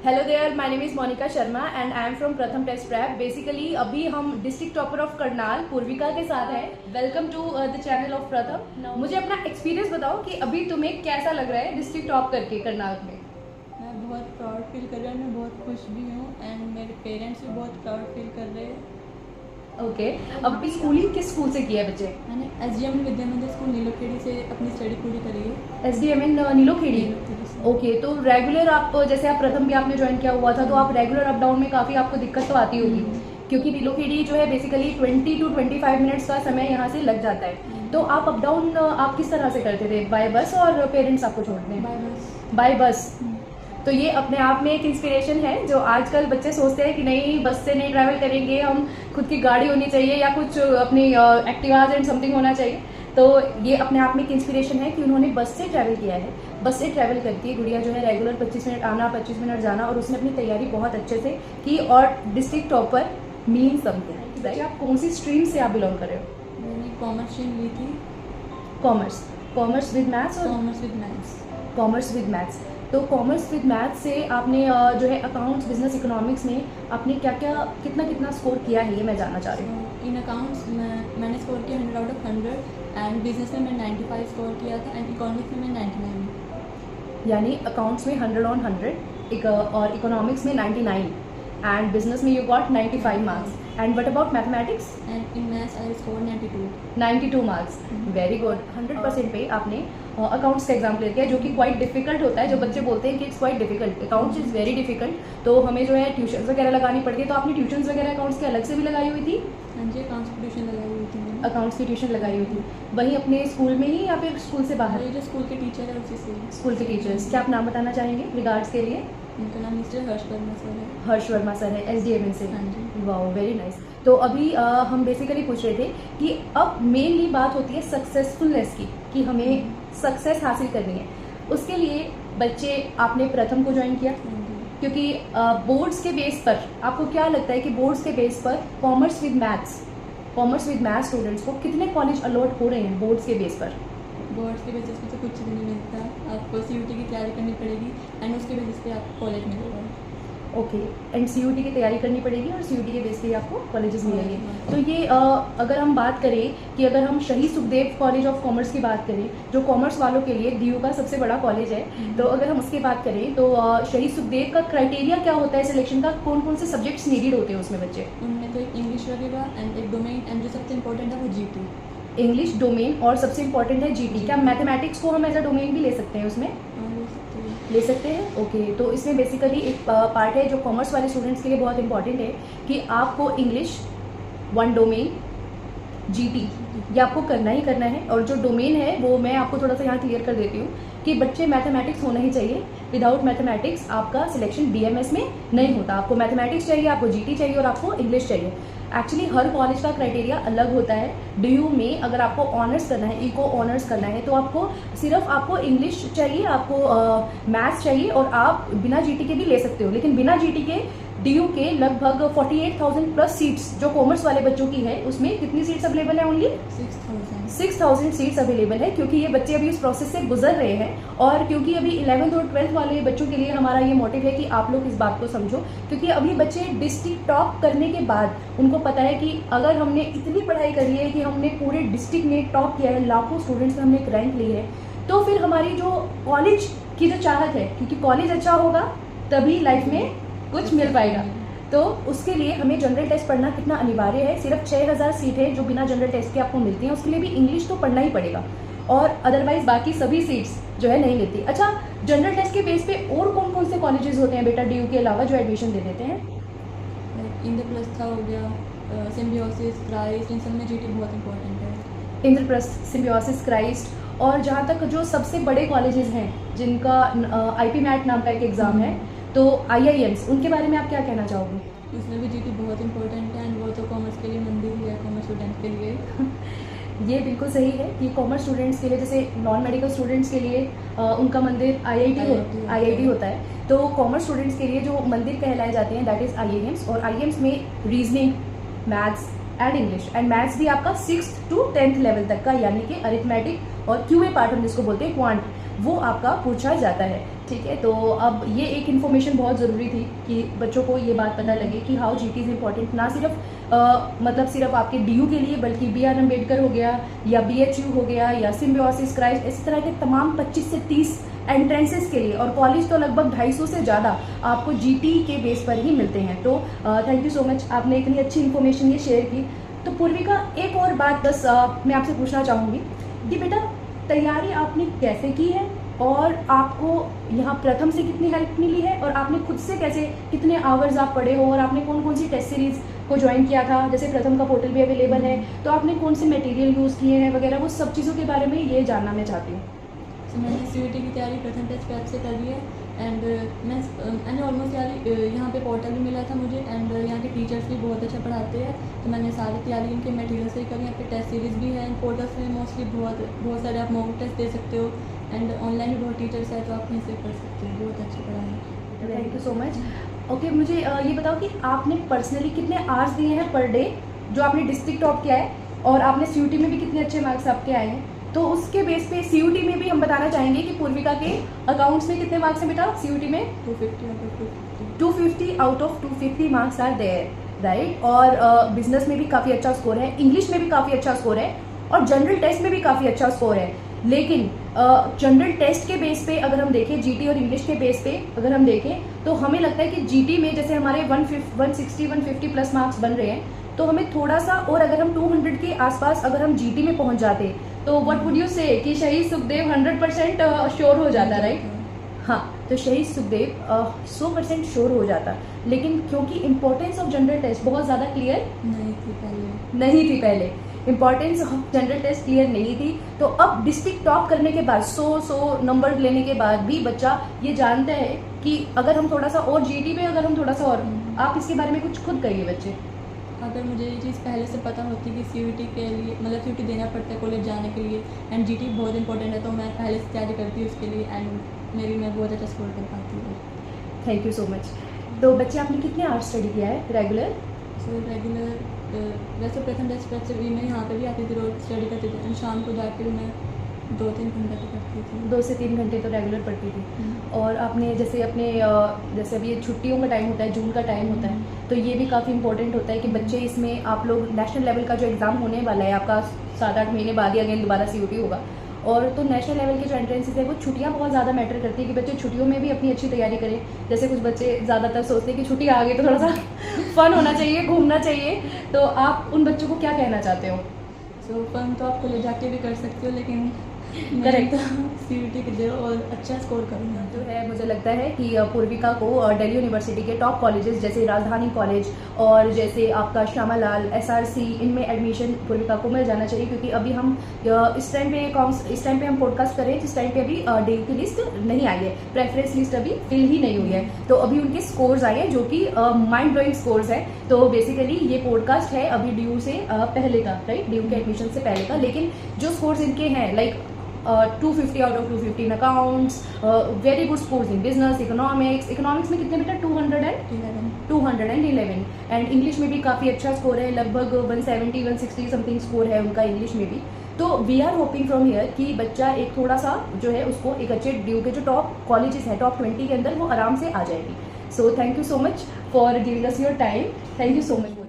Hello there, my name is Monika Sharma and I am from Pratham test prep. Basically अभी हम district topper of Karnal Purvika के साथ हैं। Welcome to the channel of Pratham. मुझे अपना एक्सपीरियंस बताओ कि अभी तुम्हें कैसा लग रहा है डिस्ट्रिक्ट टॉप करके करनाल में। मैं बहुत प्राउड फील कर रहा हूँ, मैं बहुत खुश भी हूँ एंड मेरे पेरेंट्स भी बहुत प्राउड फील कर रहे हैं। ओके, अब स्कूलिंग किस स्कूल से किया है बच्चे? मैंने SDM विद्या मंदिर स्कूल नीलोखेड़ी से अपनी स्टडी पूरी करी है। SDM इन नीलोखेड़ी। ओके, तो रेगुलर आप जैसे आप प्रथम के आपने ज्वाइन किया हुआ था तो आप रेगुलर अप डाउन में काफ़ी आपको दिक्कत तो आती होगी, क्योंकि नीलोखेड़ी जो है बेसिकली 20 to 25 मिनट्स का समय यहाँ से लग जाता है। तो आप अप डाउन आप किस तरह से करते थे? बाय बस और पेरेंट्स आपको छोड़ते हैं? बाय बस। बाय बस। तो ये अपने आप में एक इंस्पिरेशन है। जो आजकल बच्चे सोचते हैं कि नहीं, बस से नहीं ट्रैवल करेंगे, हम खुद की गाड़ी होनी चाहिए या कुछ अपनी एक्टिवाज एंड समथिंग होना चाहिए। तो ये अपने आप में एक इंस्पिरेशन है कि उन्होंने बस से ट्रैवल किया है। बस से ट्रैवल करके गुड़िया जो है रेगुलर 25 मिनट आना, 25 मिनट जाना, और उसने अपनी तैयारी बहुत अच्छे से की और district topper mean something. Right, आप कौन सी स्ट्रीम से आप बिलोंग कर रहे हो? मैंने कॉमर्स स्ट्रीम ली थी। कॉमर्स। कॉमर्स विद मैथ्स और commerce with maths. Commerce with maths. तो कॉमर्स विद मैथ्स से आपने जो है अकाउंट्स, बिजनेस, इकोनॉमिक्स में आपने क्या क्या कितना स्कोर किया है, ये मैं जानना चाह रही हूँ। इन अकाउंट्स मैंने स्कोर किया 100 out of 100 एंड बिजनेस में मैं 95 स्कोर किया था एंड इकोनॉमिक्स में मैं 99। यानी अकाउंट्स में 100 on 100 और इकोनॉमिक्स में 99 एंड बिजनेस में you got 95 marks. And what about mathematics? And in maths I score 92 marks. Very good. 100% पे आपने अकाउंट्स का एग्जाम क्लियर किया, जो कि क्वाइट डिफिकल्ट होता है। जो बच्चे बोलते हैं कि it's quite difficult, accounts is very difficult, तो हमें जो है ट्यूशन वगैरह लगानी पड़ती है। तो आपने ट्यूशन वगैरह अकाउंट्स के अलग से भी लगाई हुई थी? हाँ जी, अकाउंट्स की ट्यूशन लगाई हुई थी मैंने। अकाउंट्स की ट्यूशन लगाई हुई थी वहीं अपने स्कूल में ही या फिर स्कूल से बाहर? ये जो स्कूल के टीचर है उसी से। स्कूल के टीचर्स, क्या आप नाम बताना चाहेंगे रिगार्ड्स के लिए? उनका नाम मिस्टर हर्ष वर्मा सर है। हर्ष वर्मा सर है, SDM से। हाँ जी। Wow, very nice. तो अभी हम बेसिकली पूछ रहे थे कि अब मेनली बात होती है सक्सेसफुलनेस की, कि हमें सक्सेस हासिल करनी है। उसके लिए बच्चे आपने प्रथम को ज्वाइन किया, हाँ जी। क्योंकि बोर्ड्स के बेस पर आपको क्या लगता है कि बोर्ड्स के बेस पर कॉमर्स विद मैथ्स स्टूडेंट्स को कितने कॉलेज अलॉट हो रहे हैं बोर्ड्स के बेस पर? बोर्ड्स के बेसिस पे तो कुछ भी नहीं मिलता, आपको CUT की तैयारी करनी पड़ेगी एंड उसके बेसिस पे आपको कॉलेज मिलेगा। ओके, एंड CUT की तैयारी करनी पड़ेगी और CUT के बेस पे आपको कॉलेजेस मिलेंगे। तो ये अगर हम बात करें कि अगर हम शहीद सुखदेव कॉलेज ऑफ कॉमर्स की बात करें, जो कॉमर्स वालों के लिए DU का सबसे बड़ा कॉलेज है, तो अगर हम उसकी बात करें तो शहीद सुखदेव का क्राइटेरिया क्या होता है सिलेक्शन का? कौन कौन से सब्जेक्ट्स नीडेड होते हैं उसमें बच्चे? उनमें तो एक इंग्लिश लगेगा एंड एक डोमेन एंड जो सबसे इंपॉर्टेंट है वो GT। इंग्लिश, डोमेन और सबसे इंपॉर्टेंट है GT। क्या मैथमेटिक्स को हम एज अ डोमेन भी ले सकते हैं उसमें? ले सकते हैं। ओके, तो इसमें बेसिकली एक पार्ट है जो कॉमर्स वाले स्टूडेंट्स के लिए बहुत इंपॉर्टेंट है कि आपको इंग्लिश, वन डोमेन, GT ये आपको करना ही करना है। और जो डोमेन है वो मैं आपको थोड़ा सा यहाँ क्लियर कर देती हूँ कि बच्चे मैथमेटिक्स होना ही चाहिए। विदाउट मैथमेटिक्स आपका सिलेक्शन DMS में नहीं होता। आपको मैथमेटिक्स चाहिए, आपको GT चाहिए और आपको इंग्लिश चाहिए। एक्चुअली हर कॉलेज का क्राइटेरिया अलग होता है। DU में अगर आपको ऑनर्स करना है, इको ऑनर्स करना है, तो आपको सिर्फ आपको इंग्लिश चाहिए, आपको मैथ्स चाहिए और आप बिना GT के भी ले सकते हो। लेकिन बिना GT के DU के लगभग 48,000 प्लस सीट्स जो कॉमर्स वाले बच्चों की है, उसमें कितनी सीट्स अवेलेबल है? ओनली 6,000 सीट्स अवेलेबल है, क्योंकि ये बच्चे अभी उस प्रोसेस से गुजर रहे हैं। और क्योंकि अभी 11th और 12th वाले बच्चों के लिए हमारा ये मोटिव है कि आप लोग इस बात को समझो, क्योंकि अभी बच्चे डिस्ट्रिक्ट टॉप करने के बाद उनको पता है कि अगर हमने इतनी पढ़ाई करी है कि हमने पूरे डिस्ट्रिक्ट में टॉप किया है, लाखों स्टूडेंट्स में हमने एक रैंक ली है, तो फिर हमारी जो कॉलेज की जो चाहत है, क्योंकि कॉलेज अच्छा होगा तभी लाइफ में कुछ मिल पाएगा, तो उसके लिए हमें जनरल टेस्ट पढ़ना कितना अनिवार्य है। सिर्फ 6,000 सीट है जो बिना जनरल टेस्ट के आपको मिलती हैं, उसके लिए भी इंग्लिश तो पढ़ना ही पड़ेगा और अदरवाइज बाकी सभी सीट्स जो है नहीं मिलती। अच्छा, जनरल टेस्ट के बेस पे और कौन कौन से कॉलेजेस होते हैं बेटा DU के अलावा जो एडमिशन दे देते हैं? इंद्रप्रस्थ हो गया, सिम्बियोसिस, क्राइस्ट, इन सब में GT बहुत इंपॉर्टेंट है। इंद्रप्रस्थ, सिम्बियोसिस, क्राइस्ट, और जहाँ तक जो सबसे बड़े कॉलेजेस हैं जिनका IP मैट नाम का एक एग्ज़ाम है, तो IIMs, उनके बारे में आप क्या कहना चाहोगे? उसमें भी GT बहुत इंपॉर्टेंट है एंड वो तो कॉमर्स के लिए मंदिर ही है, कॉमर्स स्टूडेंट के लिए। ये बिल्कुल सही है कि कॉमर्स स्टूडेंट्स के लिए, जैसे नॉन मेडिकल स्टूडेंट्स के लिए उनका मंदिर IIT होता है, तो कॉमर्स स्टूडेंट्स के लिए जो मंदिर कहलाए जाते हैं दैट इज़ IIMs। और IIMs में reasoning, maths and English, and maths भी आपका 6th to 10th लेवल तक का, यानी कि अरिथमेटिक और QA पार्ट हम जिसको बोलते हैं क्वांट, वो आपका पूछा जाता है। ठीक है, तो अब ये एक इन्फॉर्मेशन बहुत ज़रूरी थी कि बच्चों को ये बात पता लगे कि हाउ जीटी इज़ इम्पॉर्टेंट, ना सिर्फ मतलब सिर्फ आपके डीयू के लिए, बल्कि BR अम्बेडकर हो गया या BHU हो गया या सिम्बायोसिस क्राइस्ट, इस तरह के तमाम 25 से 30 एंट्रेंसेस के लिए, और कॉलेज तो लगभग 250 से ज़्यादा आपको जीटी के बेस पर ही मिलते हैं। तो थैंक यू सो मच, आपने इतनी अच्छी इन्फॉर्मेशन ये शेयर की। तो पूर्विका, एक और बात बस मैं आपसे पूछना चाहूँगी कि बेटा तैयारी आपने कैसे की है, और आपको यहाँ प्रथम से कितनी हेल्प मिली है, और आपने खुद से कैसे, कितने आवर्स आप पढ़े हो, और आपने कौन कौन सी टेस्ट सीरीज़ को ज्वाइन किया था, जैसे प्रथम का पोर्टल भी अवेलेबल है, तो आपने कौन से मटेरियल यूज़ किए हैं वगैरह, वो सब चीज़ों के बारे में ये जानना मैं चाहती हूँ। तो मैंने CUET की तैयारी प्रथम टेस्ट पैप से करी है, एंड मैंने ऑलमोस्ट तैयारी यहाँ पे पोर्टल भी मिला था मुझे, एंड यहाँ के टीचर्स भी बहुत अच्छा पढ़ाते हैं, तो मैंने सारी तैयारी इनके मटेरियल से ही करी। यहाँ पे टेस्ट सीरीज़ भी है, पोर्टल्स में मोस्टली बहुत सारे आप मॉक टेस्ट दे सकते हो, एंड ऑनलाइन भी बहुत टीचर्स है, तो आप कहीं से कर सकते हो, बहुत अच्छी पढ़ाई है। Thank you so much. Okay, मुझे ये बताओ कि आपने पर्सनली कितने आवर्स दिए हैं पर डे, जो आपने डिस्ट्रिक्ट टॉप किया है, और आपने CUT में भी कितने अच्छे मार्क्स आपके आए हैं, तो उसके बेस पे CUT में भी हम बताना चाहेंगे कि पूर्विका के अकाउंट्स में कितने मार्क्स हैं बेटा CUT में? 250 out of 250 marks are there, right. और बिजनेस में भी काफ़ी अच्छा स्कोर है, इंग्लिश में भी काफ़ी अच्छा स्कोर है, और जनरल टेस्ट में भी काफ़ी अच्छा स्कोर है। लेकिन जनरल टेस्ट के बेस पे अगर हम देखें, जीटी और इंग्लिश के बेस पे अगर हम देखें, तो हमें लगता है कि जीटी में जैसे हमारे 150 प्लस मार्क्स बन रहे हैं, तो हमें थोड़ा सा और, अगर हम 200 के आसपास अगर हम जीटी में पहुंच जाते, तो व्हाट वुड यू से कि शहीद सुखदेव 100% श्योर हो जाता, राइट। हाँ, तो शहीद सुखदेव 100% श्योर हो जाता, लेकिन क्योंकि इंपॉर्टेंस ऑफ जनरल टेस्ट बहुत ज़्यादा क्लियर नहीं थी पहले, importance of general test clear नहीं थी। तो अब डिस्ट्रिक्ट टॉप करने के बाद, 100 नंबर लेने के बाद भी बच्चा ये जानता है कि अगर हम थोड़ा सा और जीटी में, अगर हम थोड़ा सा और, आप इसके बारे में कुछ खुद कहिए बच्चे। अगर मुझे ये चीज़ पहले से पता होती कि CUT के लिए, मतलब CUT देना पड़ता है कॉलेज जाने के लिए, एंड GT बहुत इंपॉर्टेंट है, तो मैं पहले से तैयारी करती हूँ उसके लिए, एंड मैं बहुत अच्छा स्कोर कर पाती हूँ। Thank you so much. तो बच्चे, आपने कितने आवर्स स्टडी किया है रेगुलर? सो रेगुलर वैसे प्रथम टेस्ट पैप से भी मैं यहाँ पे भी आती थी, रोज स्टडी करती थी, एंड शाम को जाके मैं 2-3 घंटे तो पढ़ती थी। 2 से 3 घंटे तो रेगुलर पढ़ती थी। और आपने जैसे अपने जैसे अभी ये छुट्टियों का टाइम होता है, जून का टाइम होता है, तो ये भी काफ़ी इंपॉर्टेंट होता है कि बच्चे इसमें, आप लोग नेशनल लेवल का जो एग्ज़ाम होने वाला है आपका 7-8 महीने बाद ही अगेन दोबारा CUT होगा, और तो नेशनल लेवल के जो एंट्रेंसेस है वो छुट्टियां बहुत ज़्यादा मैटर करती है कि बच्चे छुट्टियों में भी अपनी अच्छी तैयारी करें। जैसे कुछ बच्चे ज़्यादातर सोचते हैं कि छुट्टी आ गई तो थोड़ा सा फन होना चाहिए, घूमना चाहिए, तो आप उन बच्चों को क्या कहना चाहते हो? सो फन तो आप कॉलेज जाके भी कर सकते हो, लेकिन करेक्ट, CUT के दे और अच्छा स्कोर करूँगा। जो है मुझे लगता है कि पूर्विका को दिल्ली यूनिवर्सिटी के टॉप कॉलेजेस जैसे राजधानी कॉलेज और जैसे आपका श्यामा लाल, SRC, इनमें एडमिशन पूर्विका को मिल जाना चाहिए, क्योंकि अभी हम इस टाइम पे हम पॉडकास्ट करें जिस टाइम पे अभी DU की लिस्ट नहीं आई है, प्रेफरेंस लिस्ट अभी फिल ही नहीं हुई है, तो अभी उनके स्कोर्स आए हैं जो कि माइंड ब्लोइंग स्कोर्स हैं। तो बेसिकली ये पॉडकास्ट है अभी DU से पहले का, राइट, DU के एडमिशन से पहले का, लेकिन जो स्कोर्स इनके हैं like 250 out of 250 in accounts, very good scores in business, economics में कितने बेटा? 211, एंड इंग्लिश में भी काफ़ी अच्छा स्कोर है, लगभग 170-160 समथिंग स्कोर है उनका इंग्लिश में भी। तो we are hoping from here कि बच्चा एक थोड़ा सा जो है उसको एक अच्छे DU के जो टॉप कॉलेजेस हैं, टॉप 20 के अंदर वो आराम से आ जाएगी। So thank you so much for giving us your time, thank you so much.